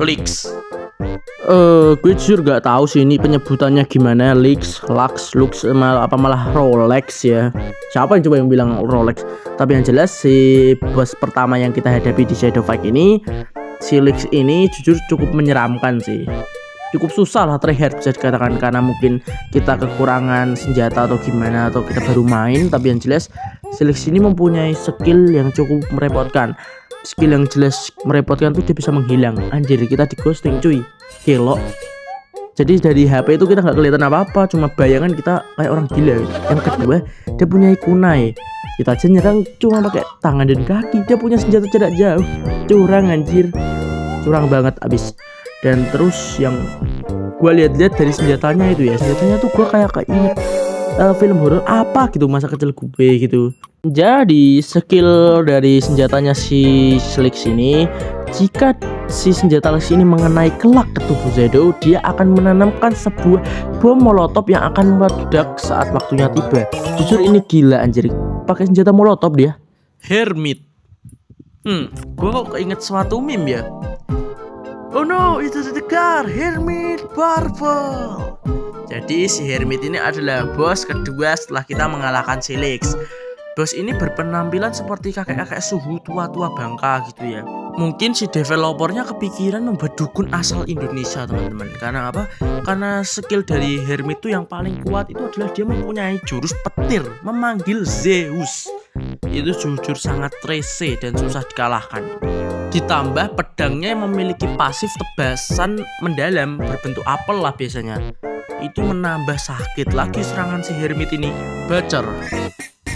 Leaks. Gue jujur gak tahu sih ini penyebutannya gimana, Leaks, Lux, Lux, malah Rolex ya. Siapa yang coba yang bilang Rolex? Tapi yang jelas si bos pertama yang kita hadapi di Shadow Fight ini, si Leaks ini jujur cukup menyeramkan sih. Cukup susah lah tryhard bisa dikatakan, karena mungkin kita kekurangan senjata atau gimana, atau kita baru main. Tapi yang jelas si Leaks ini mempunyai skill yang cukup merepotkan. Skill yang jelas merepotkan tuh dia bisa menghilang. Anjir, kita di ghosting cuy, kelok. Jadi dari HP itu kita nggak kelihatan apa-apa, cuma bayangan kita kayak orang gila. Yang kedua, dia punya kunai. Kita aja nyerang cuma pakai tangan dan kaki. Dia punya senjata jarak jauh. Curang anjir, curang banget abis. Dan terus yang gue lihat-lihat dari senjatanya itu ya, senjatanya tuh gue kayak inget film horor apa gitu masa kecil gue gitu. Jadi skill dari senjatanya si Leaks ini, jika si senjata Leaks ini mengenai kelak ke tubuh Shadow, dia akan menanamkan sebuah bom molotov yang akan meledak saat waktunya tiba. Jujur ini gila anjir, pakai senjata molotov dia. Hermit. Gue kok keinget suatu meme ya. Oh no, itu Edgar, Hermit Purple. Jadi si Hermit ini adalah bos kedua setelah kita mengalahkan si Leaks. Bos ini berpenampilan seperti kakek-kakek suhu tua-tua bangka gitu ya. Mungkin si developernya kepikiran membuat dukun asal Indonesia teman-teman. Karena apa? Karena skill dari Hermit itu yang paling kuat itu adalah dia mempunyai jurus petir, memanggil Zeus. Itu jujur sangat trese dan susah dikalahkan. Ditambah pedangnya yang memiliki pasif tebasan mendalam berbentuk apel lah biasanya. Itu menambah sakit lagi serangan si Hermit ini. Bacer.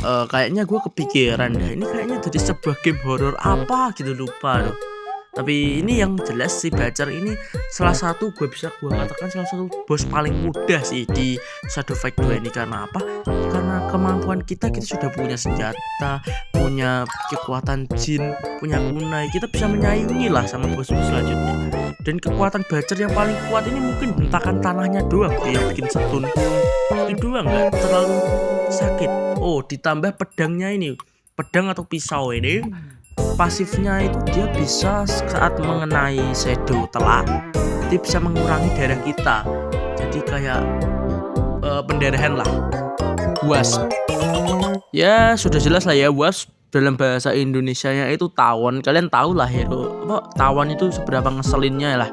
Kayaknya gue kepikiran dah, ini kayaknya jadi sebuah game horor apa gitu, lupa loh. Tapi ini yang jelas si Bacer ini salah satu gue katakan salah satu bos paling mudah sih di Shadow Fight 2 ini. Karena apa? Karena kemampuan kita sudah punya senjata, punya kekuatan jin, punya kunai. Kita bisa menyaingi lah sama bos selanjutnya. Dan kekuatan Bacer yang paling kuat ini mungkin hentakan tanahnya doang yang bikin stun. Itu doang, nggak terlalu sakit. Oh, ditambah pedangnya ini, pedang atau pisau ini pasifnya itu dia bisa saat mengenai Shadow telak, dia bisa mengurangi darah kita. Jadi kayak pendarahan lah. Wasp. Ya sudah jelas lah ya, Wasp dalam bahasa Indonesianya itu tawon. Kalian tahu lah ya, tawon itu seberapa ngeselinnya lah.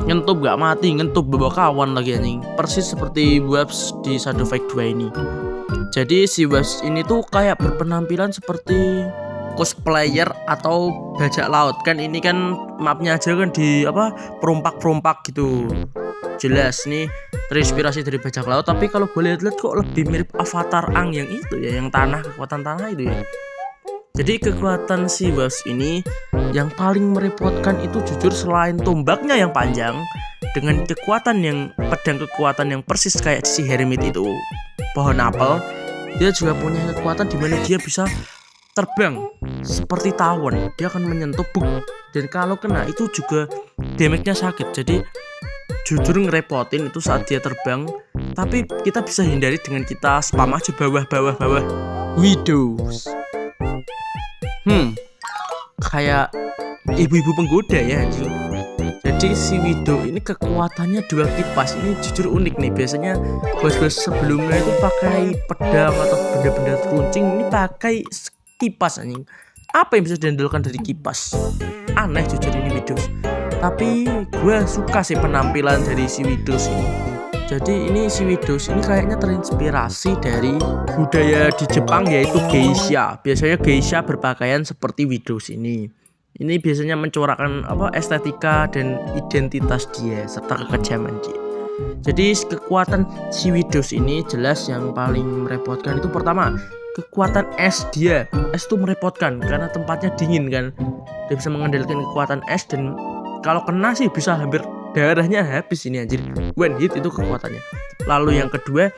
Nyentup gak mati, nyentup bawa kawan lagi anjing. Persis seperti Wasp di Shadow Fight 2 ini. Jadi si Wasp ini tuh kayak berpenampilan seperti cosplayer atau bajak laut. Kan ini kan mapnya aja kan di perompak-perompak gitu. Jelas nih terinspirasi dari bajak laut, tapi kalau gue lihat-lihat kok lebih mirip Avatar Aang yang itu ya, yang tanah, kekuatan tanah itu ya. Jadi kekuatan si Wasp ini yang paling merepotkan itu jujur selain tombaknya yang panjang dengan kekuatan yang pedang, kekuatan yang persis kayak si Hermit itu, pohon apel, dia juga punya kekuatan di mana dia bisa terbang seperti tawon. Dia akan menyentuh dan kalau kena itu juga damage-nya sakit. Jadi jujur ngerepotin itu saat dia terbang. Tapi kita bisa hindari dengan kita spam aja bawah Widows. Kayak ibu-ibu penggoda ya anjing. Jadi si Widow ini kekuatannya 2 kipas. Ini jujur unik nih. Biasanya bos-bos sebelumnya itu pakai pedang atau benda-benda teruncing, ini pakai kipas anjing. Apa yang bisa diandalkan dari kipas? Aneh jujur ini Widows. Tapi gue suka sih penampilan dari si Widows ini. Jadi ini si Widows ini kayaknya terinspirasi dari budaya di Jepang, yaitu geisha. Biasanya geisha berpakaian seperti Widows ini. Ini biasanya mencorakkan estetika dan identitas dia serta kekejaman dia. Jadi kekuatan si Widows ini jelas yang paling merepotkan itu pertama, kekuatan es dia. Es itu merepotkan karena tempatnya dingin kan. Dia bisa mengendalikan kekuatan es dan kalau kena sih bisa hampir darahnya habis ini anjir. One hit itu kekuatannya. Lalu yang kedua,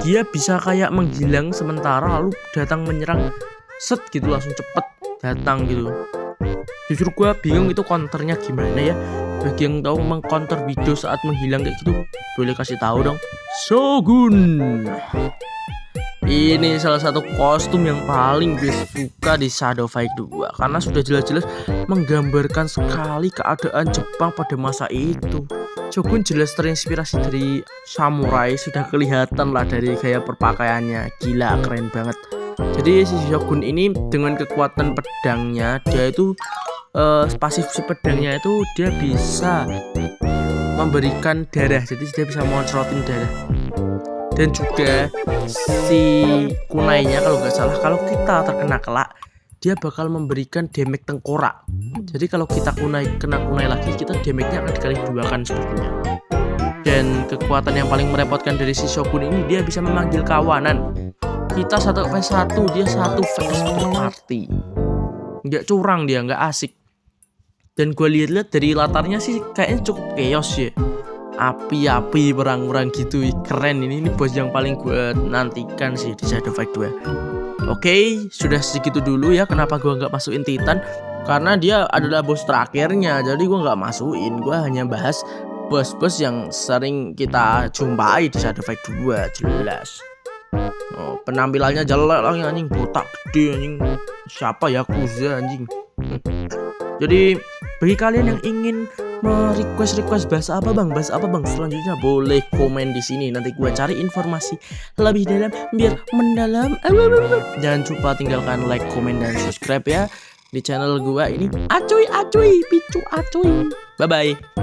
dia bisa kayak menghilang sementara lalu datang menyerang set gitu, langsung cepet datang gitu. Jujur gue bingung itu counternya gimana ya. Bagi yang tahu mengcounter Widow saat menghilang kayak gitu, boleh kasih tahu dong. Shogun. Ini salah satu kostum yang paling gue suka di Shadow Fight 2 karena sudah jelas-jelas menggambarkan sekali keadaan Jepang pada masa itu. Shogun jelas terinspirasi dari samurai, sudah kelihatan lah dari gaya perpakaiannya. Gila, keren banget. Jadi si Shogun ini dengan kekuatan pedangnya, dia itu pasif si pedangnya itu dia bisa memberikan darah, jadi dia bisa moncrotin darah. Dan juga si kunainya kalau nggak salah, kalau kita terkena kelak, dia bakal memberikan damage tengkorak. Jadi kalau kita kena kunai lagi, kita damage-nya akan dikali duakan sepertinya. Dan kekuatan yang paling merepotkan dari si Shogun ini, dia bisa memanggil kawanan. Kita 1v1, dia 1v1 party. Nggak curang dia, nggak asik. Dan gue lihat-lihat dari latarnya sih kayaknya cukup chaos ya. Api-api, perang-perang gitu. Keren ini bos yang paling gue nantikan sih di Shadow Fight 2. Oke, sudah segitu dulu ya. Kenapa gue nggak masukin Titan? Karena dia adalah bos terakhirnya. Jadi gue nggak masukin. Gue hanya bahas bos-bos yang sering kita jumpai di Shadow Fight 2. Jelas. Oh, penampilannya jelek lah anjing, botak gede anjing. Siapa ya Yakuza anjing. Jadi bagi kalian yang ingin request bahas apa bang selanjutnya, boleh komen di sini, nanti gue cari informasi lebih dalam biar mendalam. Jangan lupa tinggalkan like, komen, dan subscribe ya di channel gue ini. Acuy picu acuy. Bye bye.